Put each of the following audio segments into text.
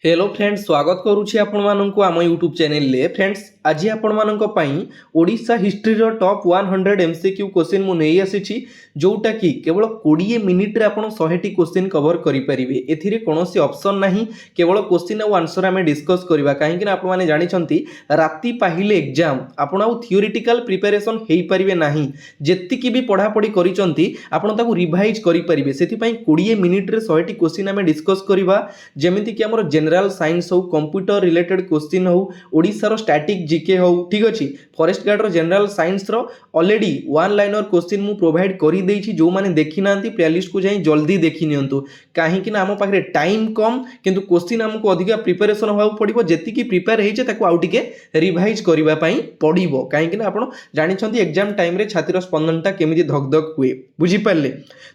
Hello friends, स्वागत करुछि आपण माननकु आम यूट्यूब चैनल ले। फ्रेंड्स, आज आपण माननक पई ओडिशा हिस्ट्री रो टॉप 100 एमसीक्यू क्वेश्चन मु नै आसीछि, जोटा कि केवल 20 मिनिट रे आपण 100 टी क्वेश्चन कवर करि परिबे। एथिरे कोनोसी ऑप्शन नाही, केवल क्वेश्चन और आंसर हमें डिस्कस करबा। काहे कि आपण माने जानि छंती राती पाहिले एग्जाम आपण आउ थियोरेटिकल प्रिपरेशन हेई परिबे नाही। जेत्ति कि भी पढ़ा पढ़ी करि छंती आपण ताकू रिवाइज करि परिबे। सेति पई 20 मिनिट रे 100 टी क्वेश्चन हमें डिस्कस करबा। जेमिति कि हमर जनरल साइंस हो, कंप्यूटर रिलेटेड क्वेश्चन हो, ओडिसा स्टैटिक जीके हो, ठीक अच्छे। फॉरेस्ट गार्ड रो जनरल साइंस रो ऑलरेडी वन लाइनर क्वेश्चन मु प्रोवाइड करी देछि। जो माने देखि नांती प्लेलिस्ट को जाई जल्दी देखि नियंतु। काहे कि ना हम पाखरे टाइम कम, किंतु क्वेश्चन हमको अधिक प्रिपरेशन होबा पड़िबो। जेति कि प्रिपेयर हेइछे ताको आउ टिके रिवाइज करबा पई पड़िबो। काहे कि ना आपण जानि छंती एग्जाम टाइम रे छातीर स्पंदनटा केमिति धक धक हुए, बुझि पारले।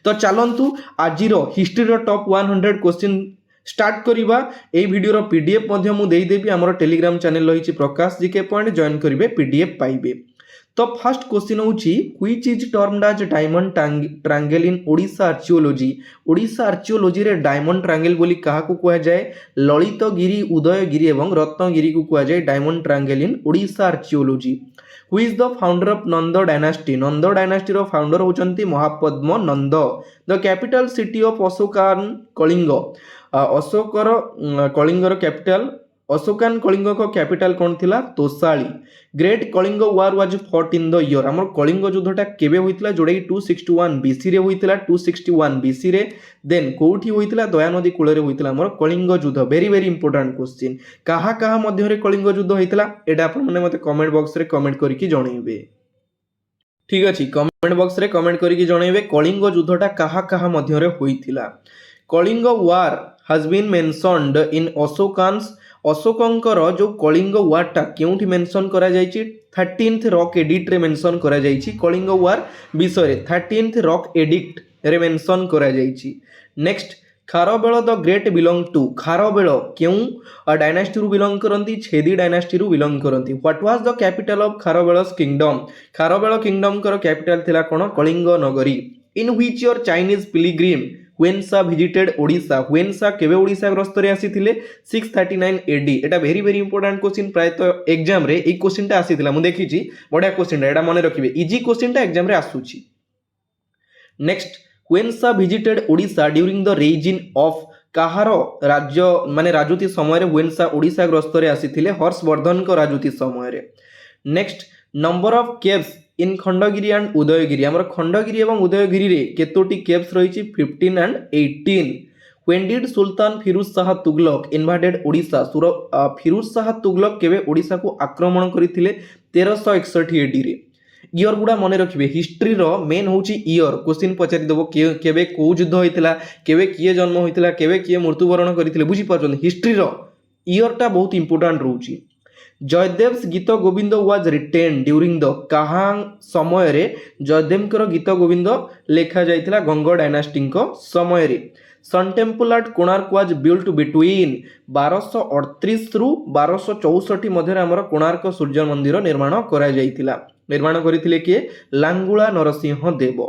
तो चलंतु आजिरो हिस्ट्री रो टॉप 100 क्वेश्चन स्टार्ट करिबा। ए वीडियो रो पीडीएफ मध्य मु देई देबी। हमर टेलीग्राम चैनल रहिछि प्रकाश जीके पॉइंट, जॉइन करिवे, पीडीएफ पाइबे। तो फर्स्ट क्वेश्चन होछि, which is termed as diamond triangle in Odisha archaeology. Odisha archaeology रे डायमंड ट्रायंगल बोली काहा को कुआ जाय? ललितगिरी, उदयगिरी एवं रत्नगिरी को कुआ जाय diamond triangle in Odisha archaeology. Who is the founder of Nanda dynasty. Nanda dynasty रो फाउंडर होचंती Mahapadma Nanda. The capital city of Ashokan Kalinga. अशोकर कलिंगर कैपिटल, अशोकान कलिंग को कैपिटल कौन थिला? Tosali. Great Kalinga war was fought in the year. हमर कलिंग युद्धटा केबे होइतिला? जोडा 261 बीसी रे होइतिला। 261 बीसी रे। देन कोठी होइतिला? दया नदी कूल रे होइतिला हमर कलिंग युद्ध। Very very important question. काहा काहा मध्य रे कलिंग युद्ध होइतिला एटा आपण माने मते कमेंट बॉक्स रे कमेंट करके जणाइबे। ठीक अछि, कमेंट बॉक्स रे कमेंट करके जणाइबे कलिंग युद्धटा काहा काहा मध्य रे होइतिला। कलिंग वार has been mentioned in Ashokan's। अशोकंकर जो कलिंग वारटा केउठी मेंशन करा जायछि? 13th रॉक एडिक्ट रे मेंशन करा जायछि। कलिंग वार विषय रे 13th रॉक एडिक्ट रे मेंशन करा जायछि। Next, Kharavela the great belong to. Kharavela केउ डायनास्टी रु बिलोंग करंती? छेदी डायनास्टी रु बिलोंग करंती। What was the capital of Kharavela's kingdom. Kharavela kingdom कर कैपिटल थिला कोन? Kalinga Nagari. In which year Chinese pilgrim हुएनसा विजिटेड ओडिशा। हुएनसा केबे ओडिशा ग्रस्त रे आसीथिले? 639 एडी। एटा वेरी वेरी इंपोर्टेंट क्वेश्चन। प्रायतः एग्जाम रे ए क्वेश्चनटा आसीथिला, मु देखिछि। बढिया क्वेश्चनटा, एटा मने रखिबे। इजी क्वेश्चनटा एग्जाम रे आसुछि। नेक्स्ट, हुएनसा visited Odisha during the reign of. काहार राज्य माने राजूती समय रे हुएनसा ओडिशा ग्रस्त रे आसीथिले? हर्षवर्धन को राजूती समय रे। Next, number of caves in Khandagiri and Udayagiri. हमर खंडगिरी एवं उदयगिरी रे केतोटी केव्स रहिछि? 15 and 18। When did Sultan Firoz Shah Tughlaq invaded Odisha. Firoz Shah Tughlaq केबे ओडिशा को आक्रमण करिथिले? 1361 एडी रे। ईयर गुडा मने रखिबे। हिस्ट्री रो मेन होछि ईयर। क्वेश्चन पचारि देबो केबे को युद्ध होइतिला, केबे किए जन्म होइतिला, केबे किए मृत्युवरण करिथिले, बुझि पाछन। हिस्ट्री रो ईयरटा बहुत इंपोर्टेंट रहउछि। जयदेव्स गीत Govind was written during the. कहा समय रे जयदेव गीत गोविंद लेखा जाइतिला? गंग डायनास्टी समय रे। Sun temple at Konark was built between 1238 रु 1264 मध्य हमर कोणार्क सूर्य मंदिर निर्माण करा जाइतिला। निर्माण करिथिले किए? Langula Narasimha Deva.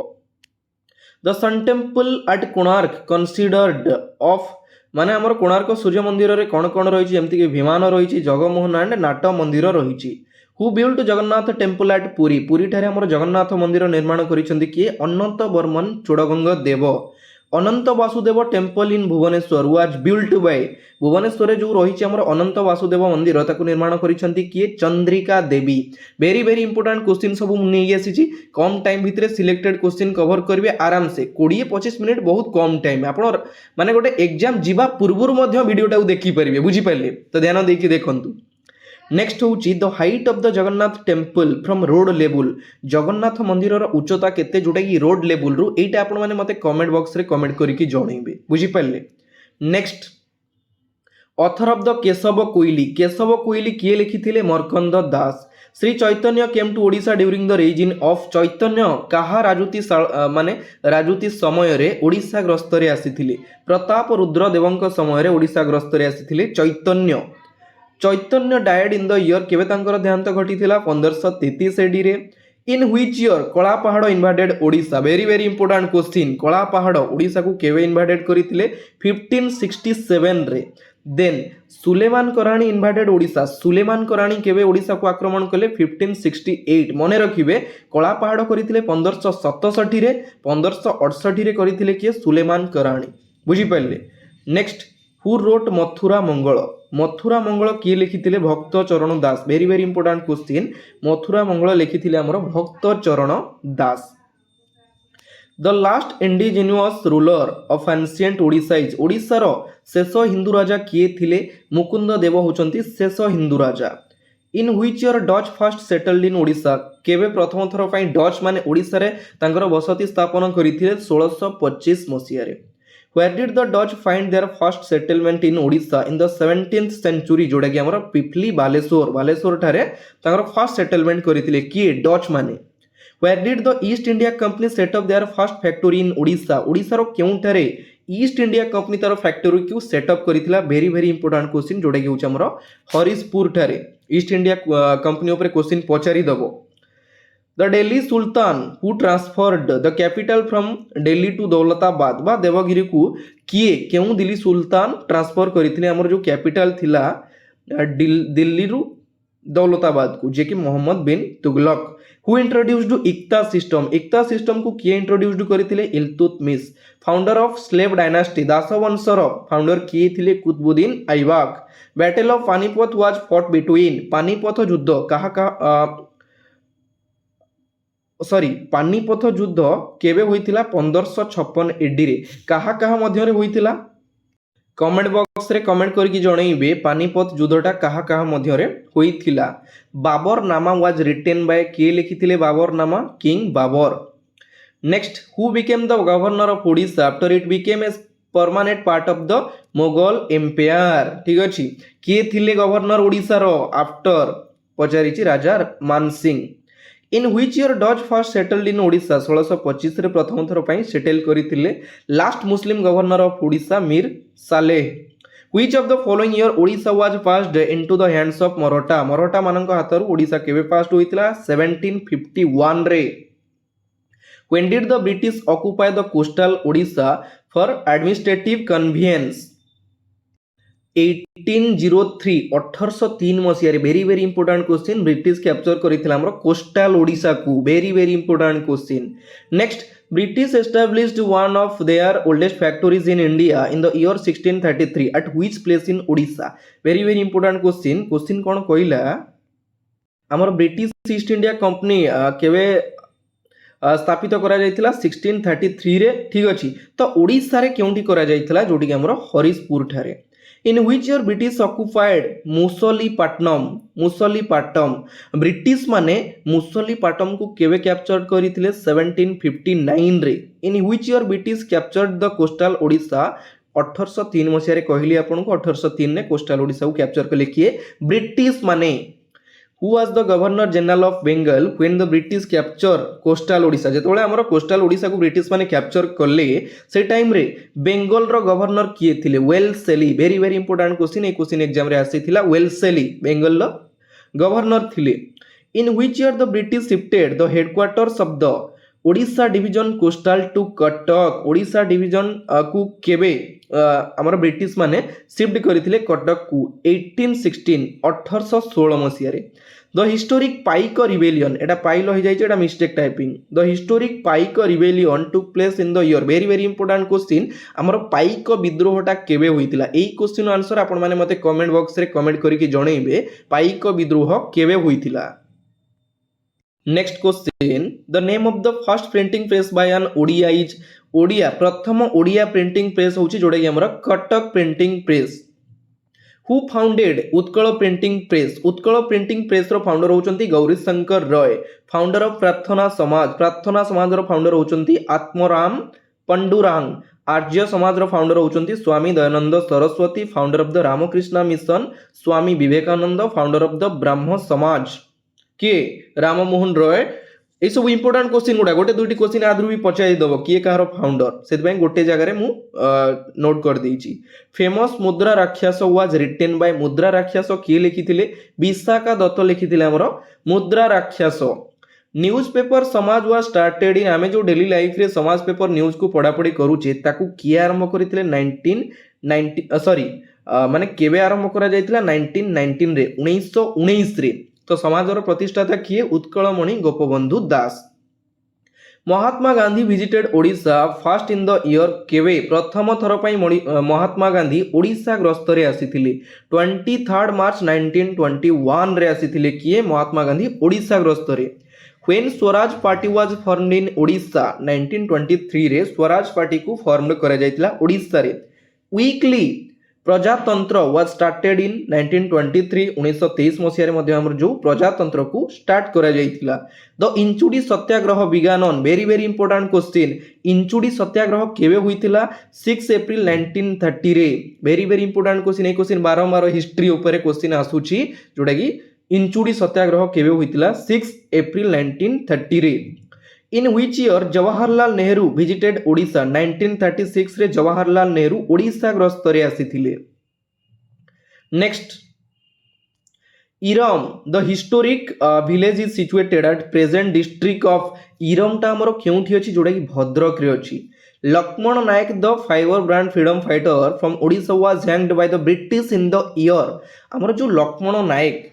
The sun temple at Konark considered of. माने हमर कोणार्क सूर्य मंदिर रे कोन कोन रहिछि? जेमति कि विमान रहिछि, जगमोहन एंड नाट मंदिर रहिछि। Who built Jagannath temple at Puri. Puri ठारे हमर जगन्नाथ मंदिर निर्माण करिसंती कि? Ananta Varman Chodaganga Deva. Ananta Vasudev temple in Bhubaneswar was built by. Bhubaneswar जो रहिछि हमर अनंत वासुदेव मंदिर ताकू निर्माण करिसंती कि? Chandrika Devi. Very very important question सब नै आसीछि। कम टाइम भितरे सिलेक्टेड क्वेश्चन कवर करिवे आराम से। 20-25 मिनिट बहुत कम टाइम। आपण माने गोटे एग्जाम जिबा पूर्वरु मध्य वीडियोटा देखि परिबे, बुझि पाइले? तो ध्यान देकी देखंतु। नेक्स्ट होची the height of the Jagannath temple from road level. Jagannath मंदिर उच्चता केते, जोटा कि रोड लेवल रु। एटा आपण माने मते कमेंट बॉक्स रे कमेंट करिकि जणाइबे, बुझि पाइले? Next, author of the Keshab Koili. Keshab Koili किए लिखिथिले? Markanda Das. Shri Chaitanya came to Odisha during the reign of. Chaitanya काहा राजूती माने राजूती समय रे ओडिशा ग्रस्त रे आसीथिले? प्रताप रुद्र देवंक समय रे ओडिशा ग्रस्त रे आसीथिले चैतन्य। चैतन्य डायड इन द ईयर केबे तांकर देहांत घटिथिला? 1533 एडी रे। In which year Kala Pahad invaded Odisha very very important question Kala Pahad Odisha को केवे इनवाडेड करथिले 1567 रे देन सुलेमान कराणी इनवाडेड ओडिशा सुलेमान कराणी केवे ओडिशा को आक्रमण कले 1568 मने रखिबे कला पहाड़ करथिले 1567 रे 1568 रे करथिले किए सुलेमान कराणी बुझी पाइले next who wrote Mathura Mangal किए लिखिथिले Bhakta Charan Das very very important question Mathura Mangal लिखिथिले हमर Bhakta Charan Das the last indigenous ruler of ancient Odisha is Odisha रो शेष हिंदू राजा किए थिले मुकुंद देव होचंती शेष हिंदू राजा in which year Dutch first settled in Odisha केबे प्रथम थर पई डच माने ओडिशा रे तांकर बसति स्थापन करिथिले 1625 मसिया रे Where did the Dutch find their first settlement in Odisha in the 17th century जोड़ा कि हमरा पिपली बालेश्वर ठारे तांकर फर्स्ट सेटलमेंट करिथिले किए डच माने Where did the East India Company set up their first factory in Odisha Odisha रो केउ ठारे ईस्ट इंडिया कंपनी तार फैक्टरी को सेटअप करिथिला वेरी वेरी इंपोर्टेंट क्वेश्चन जोड़ा कि होछ हमरा हरिशपुर ठारे ईस्ट इंडिया कंपनी ऊपर क्वेश्चन पचारि दबो The Delhi Sultan who transferred the capital from Delhi to Daulatabad बा देवगिरी को किए केउ दिल्ली सुल्तान ट्रांसफर करथिले हमर जो कैपिटल थिला दिल्ली रु दौलताबाद को जे कि Mohammad bin Tughlaq who introduced iqta system को किए इंट्रोड्यूस्ड करथिले Iltutmish founder of slave dynasty दास वंशर फाउंडर किए थिले Qutbuddin Aibak battle of Panipat was fought between Panipat युद्ध पानीपत युद्ध केबे होइतिला 1556 एडी रे कहा मध्य रे होइतिला कमेंट बॉक्स रे कमेंट करके जणैबे पानीपत युद्धटा कहा मध्य रे होइतिला बाबर नामा वाज रिटेन बाय के लिखिथिले Baburnama king Babur next who became the governor of Odisha after it became a permanent part of the Mughal empire ठीक अछि के थिले गवर्नर ओडिसा रो आफ्टर पचारिछि Raja Man Singh in which year Dutch first settled in Odisha 1625 रे प्रथम थर पई सेटल करिथिले last Muslim governor of Odisha Mir Saleh which of the following year Odisha was passed into the hands of Maratha मानक हातर ओडिशा केबे पास्ड होइतिला 1751 रे when did the British occupy the coastal Odisha for administrative convenience 1803 1803 मसिया रे very very important question British capture करिथिला हमर coastal Odisha को very very important question next British established one of their oldest factories in India in the year 1633 at which place in Odisha very very important question कोन कहिला हमर British east India company केबे स्थापित करा जायतिला 1633 रे ठीक अछि तो ओडिशा रे केउंटी करा जायतिला जोटी हमर हरिशपुर ठारे in which year British occupied Masulipatam British माने मुसलीपाटम को केवे कैप्चर करिथिले 1759 रे in which year British captured the coastal Odisha 1803 मसिया रे कहली आपन को 1803 ने कोस्टल ओडिशा को कैप्चर करले किए ब्रिटिश माने who was the governor general of Bengal when the British capture coastal Odisha जेतोले हमर कोस्टल ओडिशा को ब्रिटिश माने कैप्चर करले से टाइम रे बेंगल रो गवर्नर किए थिले Wellesley very very important question ए क्वेश्चन एग्जाम रे आसीथिला वेलसेली बेंगल रो गवर्नर थिले in which year the British shifted the headquarters of the Odisha division coastal to Cuttack Odisha division को केबे हमर ब्रिटिश माने शिफ्ट करथिले कटक को 1816 मसिया रे the historic pike rebellion Etah pile हो जाय छै एटा mistake typing the historic pike rebellion took place in the year very very important question हमर पाइक विद्रोहटा केबे होइतिला एई क्वेश्चन आंसर आपण माने मते कमेंट बॉक्स रे कमेंट करके जणैबे पाइक विद्रोह केबे होइतिला next question the name of the first printing press by an Odia is Odia प्रथम ओडिया प्रिंटिंग प्रेस होची जोडा कि हमरा Cuttack printing press who founded Utkal printing press रो फाउंडर होचंती गौरी शंकर रॉय फाउंडर ऑफ प्रार्थना समाज रो फाउंडर होचंती आत्मराम पंडुरांग आर्य समाज रो फाउंडर होचंती Swami Dayanand Saraswati founder of the Ramakrishna mission Swami Vivekananda founder of the Brahmo समाज के राममोहन रॉय ए सब इंपोर्टेंट क्वेश्चन गुडा गोटे दुटी क्वेश्चन आदरू भी पचाई दबो किए कहार फाउंडर से गोटे जगह मु नोट कर देइची फेमस मुद्रा राक्षस वाज रिटेन बाय मुद्रा राक्षस किए लिखिथिले विशाखा दत्त लिखिथिले हमर मुद्रा राक्षस न्यूज पेपर समाज वाज स्टार्टेड इन आमे जो डेली लाइफ रे समाज पेपर न्यूज को पढ़ापढ़ी करूचे ताकू किए आरंभ करथिले 1990 सॉरी माने केबे आरंभ करा जायतिला 1919 रे 1919 रे। तो समाजर प्रतिष्ठाता किए Utkalmani Gopabandhu Das. Mahatma Gandhi visited Odisha first in the year केवे प्रथम थर पई महात्मा गांधी ओडिशा ग्रस्त रे आसीथिले 23 मार्च 1921 रे आसीथिले किए महात्मा गांधी ओडिशा ग्रस्त रे। When Swaraj party was formed इन ओडिशा 1923 रे स्वराज पार्टी को फॉर्मड करा जायतिला ओडिशा रे। वीकली प्रजातंत्र वाज स्टार्टेड इन 1923 1923 मसिया रे मध्ये हमर जो प्रजातंत्र को स्टार्ट करा जायतिला। The Inchudi Satyagraha began on very important question Inchudi Satyagraha केबे होइतिला 6 अप्रैल 1930 रे। वेरी इंपोर्टेंट क्वेश्चन ए क्वेश्चन बारंबार हिस्ट्री ऊपर क्वेश्चन आसुची जोडा की इंचुडी सत्याग्रह केबे होइतिला 6 अप्रैल 1930 रे। In which year Jawaharlal Nehru visited Odisha 1936 रे जवाहरलाल नेहरू ओडिशा ग्रस्त रे आसीथिले। Next Eram the historic village is situated at present district of Eram टा हमर केउठी अछि जोडा की भद्रक रे अछि। Laxman Nayak the firebrand freedom fighter from Odisha was hanged by the British in the year हमर जो लक्ष्मण नायक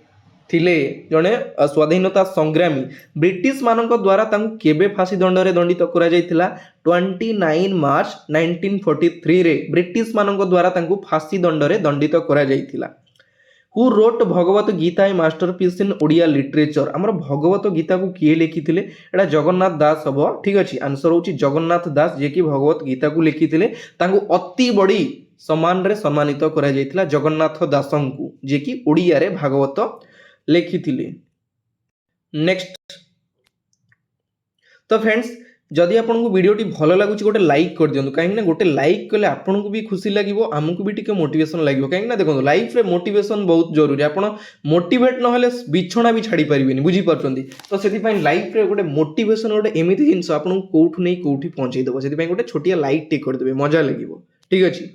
थिले जने स्वाधीनता संग्रामी ब्रिटिश मानक द्वारा तांको केबे फांसी दंड रे दंडित करा जायतिला 29 मार्च 1943 रे ब्रिटिश मानक द्वारा तांको फांसी दंड रे दंडित करा जायतिला। Who wrote Bhagavat Gita a masterpiece in Odia literature हमर भगवत गीता को किए लिखिथिले एटा जगन्नाथ दास हबो ठीक अछि। आंसर होची जगन्नाथ दास जे कि भगवत गीता को लिखिथिले तांको अति बड़ी सम्मान रे सम्मानित करा जायतिला जगन्नाथ दासंकु जे कि ओडिया रे भागवत लिखिथिले। नेक्स्ट तो फ्रेंड्स जदि आपको वीडियोटी भल लगुच गोटे लाइक कर दियंतु कहीं गोटे लाइक कले आपको भी खुशी लगे आमको भी टिके मोटिवेशन लगे कहीं देखो लाइफ रे मोटिवेशन बहुत जरूरी आप मोटिवेट नहले बिछଣା भी छाड़ी पारे बुझी पार्टी तो से लाइफ रे गोटे मोटिवेशन गोटे एमती जिन आपको कौटू नहीं कौटी पहुँचे देव से गोटे छोटिया लाइक टे करदे मजा लगे ठीक अच्छे।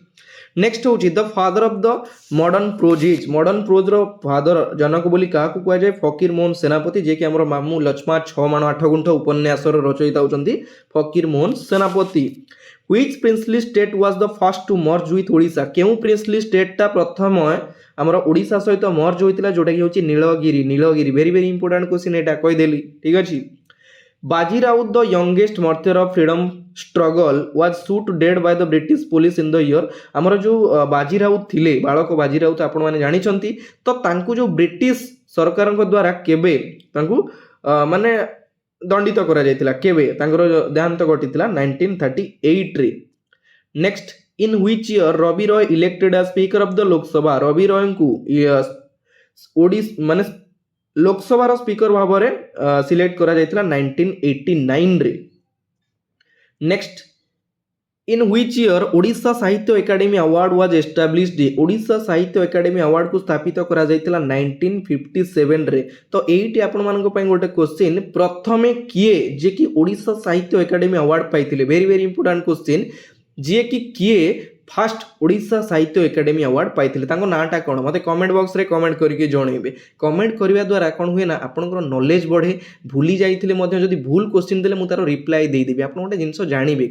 Next who the father of the modern prose रो फादर जनक बोली क्या कह जाए फकीर मोहन सेनापति जे कि हमर मामू लक्ष्मा 6 माण 8 गुंठ उपन्यासर रचयिता होचंती Fakir Mohan Senapati. Which princely state was the first to merge with Odisha केउ प्रिंसली स्टेट टा प्रथम हमर ओडिशा सहित मर्ज होइतिला जोटा कि होची नीलगिरी वेरी इंपोर्टेंट क्वेश्चन एटा कहि देली ठीक अछि। बाजी Raut the youngest martyr of freedom struggle was shoot dead by the British police in the year हमर जो बाजी राउत थिले बालक बाजी राउत आपण माने जानि छंती तो तांकु जो ब्रिटिश सरकार द्वारा केबे तांकु माने दंडित करा जायतिला केबे तांकर देहांत घटितिला 1938 रे। Next in which year Ravi Ray elected as speaker of the Lok Sabha Ravi Ray को ओडिशा माने लोकसभा स्पीकर भाव में सिलेक्ट करा जायतिला 1989 रे। Next in which year Odisha Sahitya academy Award was established Odisha Sahitya academy award को स्थापित करा जायतिला 1957 रे। तो एइटी आपण मानको पई गोटे क्वेश्चन प्रथमे किए जे कि ओडिशा साहित्य एकेडमी अवार्ड पाइतिले वेरी इंपोर्टेंट क्वेश्चन जे कि किए fast Odisha Sahitya academy Award पाइतिले तांको नाटा कोन मते कमेंट बॉक्स रे कमेंट करके जणेबे। कमेंट करबा द्वारा कोन हुए ना आपनकर नॉलेज बढ़े भूली जाइतिले मध्ये जदी भूल क्वेश्चन देले मु तारो रिप्लाई देई देबी आपन गोटे जिंस जानिबे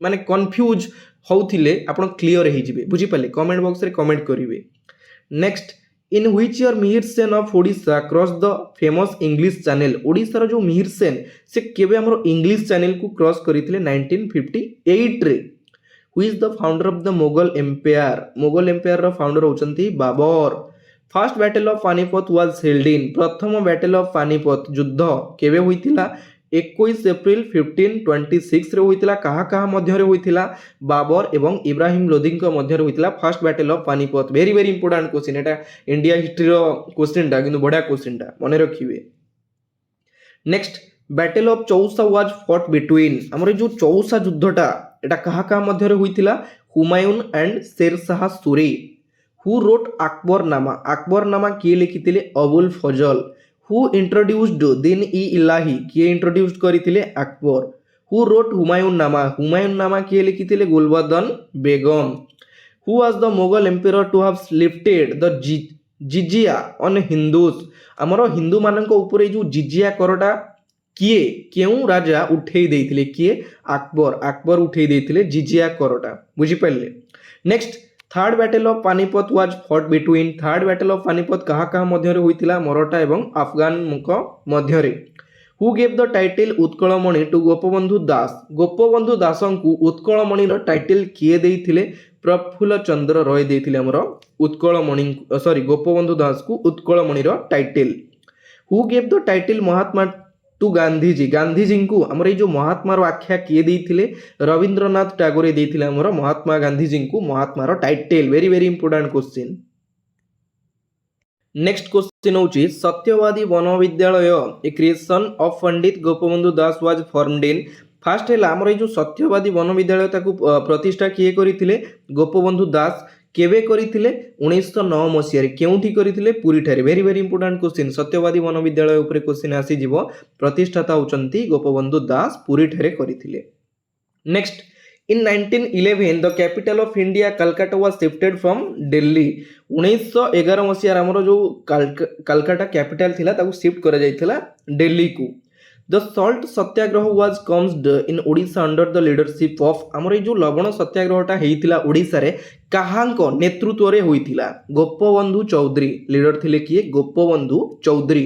माने कंफ्यूज होउथिले आपन क्लियर हे जिवे बुझी पाले कमेंट बॉक्स रे कमेंट करिवे। Next in which year Mihir Sen of Odisha cross the famous English Channel Odisha रो जो मिहिर सेन से केबे हमरो इंग्लिश चैनल को क्रॉस करिथिले 1958 रे। Who is the founder of the Mughal Empire? Mughal Empire रो फाउंडर होचंती Babur. First battle of Panipat was held in प्रथम बैटल ऑफ पानीपत युद्ध केबे होइतिला 21 अप्रैल 1526 रे होइतिला कहा मध्य रे होइतिला बाबर एवं इब्राहिम लोदी को मध्य रे होइतिला first battle of Panipat very important question एटा इंडिया हिस्ट्री रो क्वेश्चन टा किंतु बडा क्वेश्चन टा मने रखिबे। Next battle of Chausa was fought between हमर जो चौसा युद्धटा एटा कहा मध्य रे होइतिला Humayun and Sher Shah Suri. Who wrote Akbarnama किए लिखितिले अबुल फजल। हु इंट्रोड्यूस्ड दिन ई इलाही किए इंट्रोड्यूस करितिले अकबर। हु रोट हुमायून नामा किए लिखितिले Gulbadan Begum. Who was the Mughal emperor to have lifted the jizya on Hindus हमरो हिंदू मानक ऊपर जो जिजिया करटा किए केउं राजा उठेई देइथिले किए अकबर उठेई देइथिले जिजिया करटा बुझी पाइले। Next third battle of Panipat was fought between third battle of Panipat कहा कहा मध्यरे होइतिला मराठा एवं अफगान मुख मध्यरे। Who gave the title Utkalmani to Gopabandhu Das Gopabandhu दासंकु उत्कलमणिर टाइटल किए देइथिले प्रफुल्ल चंद्र रॉय देइथिले हमर उत्कलमणि सॉरी गोपबंधु दास को उत्कलमणिर title. Who gave the title Mahatma to Gandhiji Gandhiji को हमर जो महात्मार आख्या किए देइथिले रविंद्रनाथ टैगोर देइथिले हमर महात्मा गांधीजी को महात्मार title. Very very important question. Next question होची Satyabadi Bana Vidyalaya a creation of Pandit Gopabandhu Das was formed in first है आमर जो सत्यवादी वन विद्यालय ताकू प्रतिष्ठा किए करथिले गोपबंधु दास केबे करथिले 1909 मसिया रे केउठी करथिले पुरी ठारे। Very very important question Satyabadi Bana Vidyalaya ऊपर क्वेश्चन आसी जीवो प्रतिष्ठाता होचंती गोपबंधु दास पुरी ठारे करथिले। Next In 1911 the capital of India Calcutta was shifted from Delhi 1911 मसीहा आमर जो कलकत्ता कैपिटल थिला ताकू शिफ्ट करा जायथिला दिल्ली को। The salt Satyagraha was commenced in Odisha under the leadership of आमर जो लवण सत्याग्रहटा हेइतिला ओडिसा रे काहांको नेतृत्व रे होइतिला गोपबंधु चौधरी लीडर थिले किए Gopabandhu Chaudhary.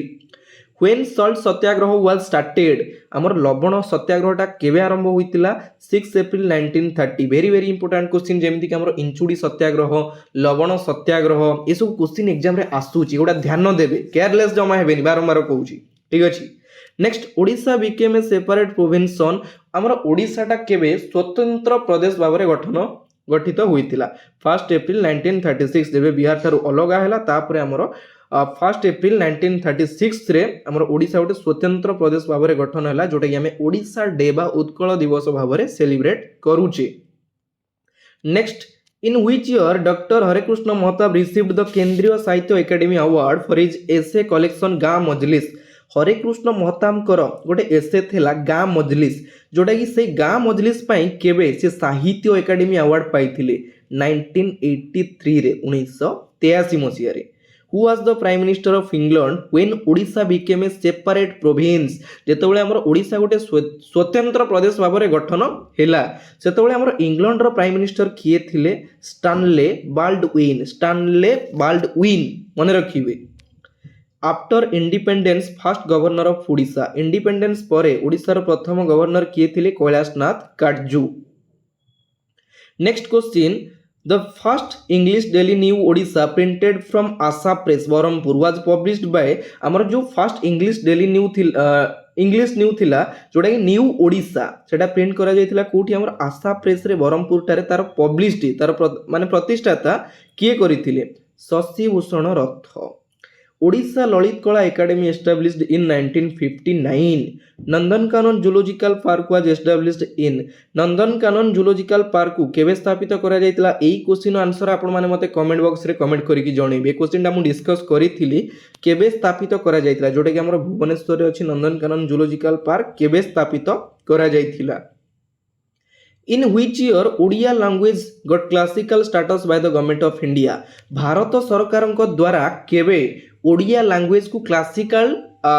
When salt Satyagraha was started आमर लवण सत्याग्रहटा केबे आरंभ होइतिला 6 April 1930। Very very important question जेमति कि आमर इंचुडी सत्याग्रह लवण सत्याग्रह ये सब क्वेश्चन एग्जाम रे आसुची एगुडा ध्यान देबे केयरलेस जमा हेबेनी बारंबार कहूची ठीक अछि। Next Odisha became a separate province in आमर ओडिसाटा केबे स्वतंत्र प्रदेश भाबरे गठित होइतिला 1 एप्रिल 1936 जेबे बिहार थारु अलगा हैला तापरे आमर 1 एप्रिल 1936 रे आमर ओडिशा गोटे स्वतंत्र प्रदेश भाबरे गठन हैला जोटा कि हमें ओडिशा डे बा उत्कल दिवस भाबरे सेलिब्रेट करूचे। Next in which year doctor Harekrushna Mahtab received the Kendriya Sahitya academy award for his essay collection Gaan Majlis Harekrishna महताबकर गोटे एसे थिला गाँ मजलिस जोटा कि से गाँ मजलिस पई केबे से साहित्य एकेडमी अवार्ड पाइथिले 1983 रे 1983 मसिया रे। Who was the Prime Minister of England when Odisha became a separate province जेतेबेले हमर ओडिशा गोटे स्वतंत्र प्रदेश भाबरे गठन हैला सेतेबेले हमर इंग्लैंड रो प्राइम मिनिस्टर किए थिले स्टानले बाल्डविन मने रखिबे। After independence first governor of Odisha independence परे ओडिशा रो प्रथम गवर्नर किए थिले Kailashnath Katju. Next question The first English daily new Odisha printed from Asa Press Barampur was published by आमर जो first English daily new English new थिला जोटा कि न्यू ओडिशा सेटा प्रिंट करा जायतिला कोठी हमर आशा प्रेस रे बरहमपुर टारे तार पब्लिश्ड तार माने प्रतिष्ठाता किए करिथिले शशि भूषण रथ। ओडिशा ललित कला academy established in 1959 Nandankanan zoological park was established in Nandankanan zoological park को केबे स्थापित करा जायतिला एई क्वेश्चन आंसर आपण माने मते कमेंट बॉक्स रे कमेंट करिकि जणेबे। क्वेश्चन टा मु डिस्कस करिथिली केबे स्थापित करा जायतिला जोटा कि हमर भुवनेश्वर रे अछि नंदनकानन जूलॉजिकल पार्क केबे स्थापित करा जायतिला। In which year Odia language got classical status by the government of India Bharat सरकारक द्वारा केबे ओडिया लैंग्वेज को क्लासिकल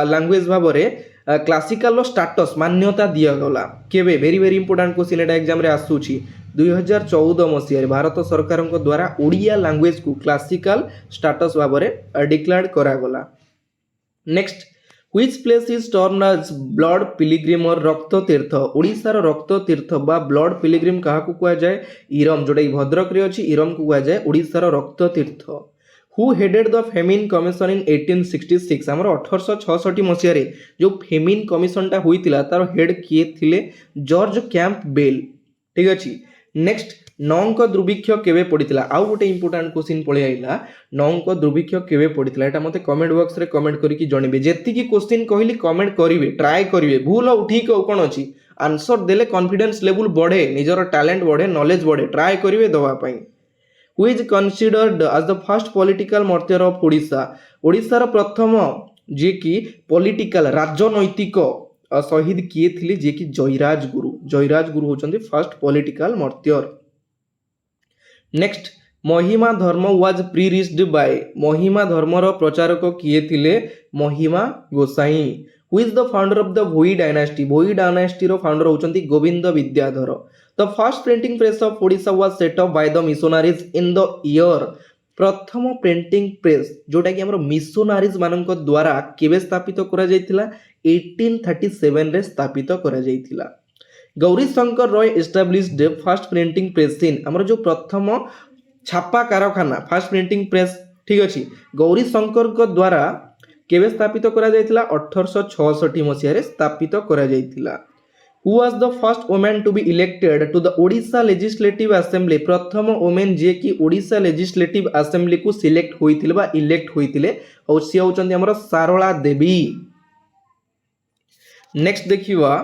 लैंग्वेज भाबरे क्लासिकल स्टेटस मान्यता दिया गला केबे। वेरी वेरी इंपोर्टेंट क्वेश्चन एटा एग्जाम रे आसुची 2014 मसिया रे भारत सरकारक द्वारा ओडिया लैंग्वेज को क्लासिकल स्टेटस भाबरे डिक्लेयर्ड करा गला। Next Which place is termed as blood pilgrim और रक्त तीर्थ ओडिशार रक्त तीर्थ बा ब्लड पिलग्रिम कहा को कुआ जाए इरम जोटा भद्रक रे अछि इरम को कुआ जाए ओडिशार रक्त तीर्थ। Who headed the Famine Commission in 1866 हमर 1866 मसिया रे जो फेमिन कमिशन टा होइतिला तार हेड किए थिले जॉर्ज कैंपबेल ठीक अछि। नेक्स्ट नौंक दुर्भिक्ष केबे पड़ितिला आउ गोटे इंपोर्टेंट क्वेश्चन पळे आइला नौंक दुर्भिक्ष केबे पड़ितिला एटा मते कमेंट बॉक्स रे कमेंट करिकि जणिबे जेति की क्वेश्चन कहली कमेंट करिवे ट्राई करिवे भूल और ठीक कोन अछि आंसर देले कॉन्फिडेंस लेवल बढ़े निजर टैलेंट बढ़े नॉलेज बढ़े ट्राई करिवे दवा पई। Who is considered as the first political martyr of Odisha ओडिशार प्रथम जे कि पॉलिटिकल राजनैतिक शहीद किए थिले जे कि जयराज गुरु होचंदी फर्स्ट पॉलिटिकल मार्टियर। नेक्स्ट महिमा धर्म वाज प्री-रिच्ड बाय महिमा धर्मर प्रचारक किए थिले Mahima Gosain who is the founder of the Bhoi dynasty रो फाउंडर होचंती Govind Vidyadhar the first printing press of Odisha was set up by the missionaries in the year प्रथम प्रिंटिंग प्रेस जोटा कि हमर मिशनरीज मानक द्वारा केबे स्थापित करा जायतिला 1837 रे स्थापित करा जायतिला Gauri Shankar Roy established first printing press in हमर जो प्रथम छापा कारखाना फर्स्ट प्रिंटिंग प्रेस ठीक अछि गौरी शंकर को द्वारा केबे स्थापित करा जायतिला 1866 मसिया रे स्थापित करा जायतिला who was the first women to be elected to the Odisha Legislative Assembly प्रथम वुमेन जे कि ओडिशा लेजिस्लेटिव असेंबली को सिलेक्ट होइतिले बा इलेक्ट होइतिले और सी होचंती हमर सारला देवी नेक्स्ट देखिवा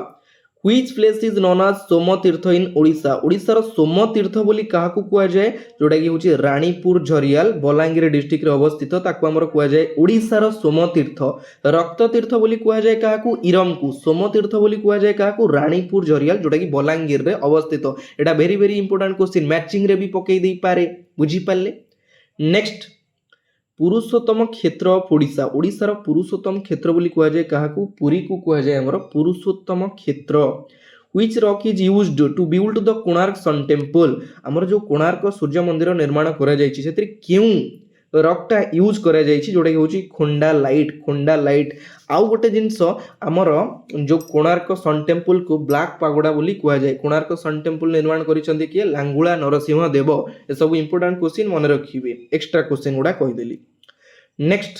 which place is known as Somatirtha in Odisha ओडिशार सोमतीर्थ बोली काहाकू कुआ जाए जोटा कि होची रानीपुर झरियाल बलांगीर डिस्ट्रिक्ट रे अवस्थित ताकू हमर कुआ जाए ओडिशार सोमतीर्थ रक्ततीर्थ बोली कुआ जाए काहाकू इरमकू सोमतीर्थ बोली कुआ जाए काहाकू रानीपुर झरियाल जोटा कि बलांगीर रे अवस्थित एटा very very important question matching रे भी पकई देई पारे बुझी पाले नेक्स्ट पुरुषोत्तम क्षेत्र ऑफ ओडिशा ओडिशार पुरुषोत्तम क्षेत्र बोली कुआ जाए काहाकू पुरी को कुआ जाए हमर Purushottam Kshetra which rock is used to build the Konark sun temple हमर जो कोणार्क सूर्य मंदिर निर्माण करा जायछि सेतिर केउ रॉकटा यूज करा जायछि जोटा कि होछि खोंडा लाइट आउ गोटे जिंस हमर जो कोणार्क सन टेम्पल को ब्लैक पागोडा बोली कुआ जाए कोणार्क सन टेम्पल निर्माण करिसंती कि लांगुला नरसिंह देव ए सब इंपोर्टेंट क्वेश्चन मन रखिबे एक्स्ट्रा क्वेश्चन गुडा कहि देली next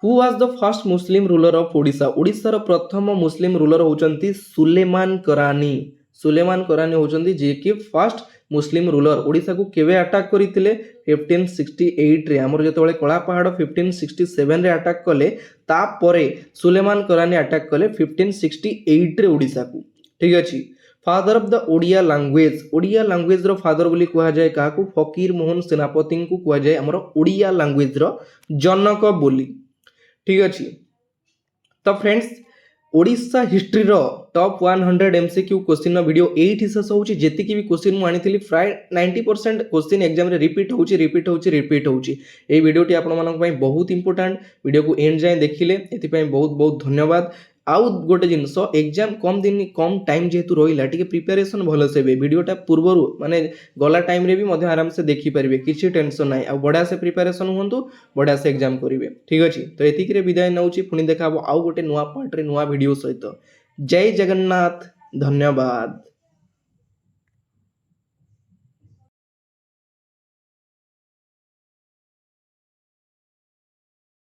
who was the first Muslim ruler of Odisha ओडिशार प्रथम मुस्लिम रूलर होचंती सुलेमान करानी होचंती जे कि फर्स्ट मुस्लिम रूलर ओडिशा को केवे अटैक करितिले 1568 रे हमर जतबेले कळा पहाड़ 1567 रे अटैक कले ता परे सुलेमान करानी अटैक कले 1568 रे ओडिशा को ठीक अछि father of the Odia language रो फादर बोली कुआ जाए काहाकू फकीर मोहन सेनापति को कुआ जाए हमर ओडिया लैंग्वेज रो जनक बोली ठीक अछि तो फ्रेंड्स ओडिशा हिस्ट्री रो टॉप 100 एमसीक्यू क्वेश्चन नो वीडियो 8 हिस्सा होची जेति की भी क्वेश्चन मु आनिथिली प्राय 90% क्वेश्चन एग्जाम रे रिपीट होची ए वीडियो टी आपन मानक पई बहुत इंपोर्टेंट वीडियो को एंड जाय देखिले एति पई बहुत बहुत धन्यवाद आउ गोटे जिनस एग्जाम कम टाइम जेहेतु रहिला टिके प्रिपरेशन भल से वीडियोटा पूर्वरु माने गला टाइम रे भी मध्य आराम से देखि परिबे किछि टेंशन नाही आ बडा से प्रिपरेशन हुंतु बडा से एग्जाम करिवे ठीक अछि तो एतिक रे विदाय नउची पुनी देखाबो आउ गोटे नुवा पार्ट रे नुवा वीडियो सहित जय जगन्नाथ धन्यवाद।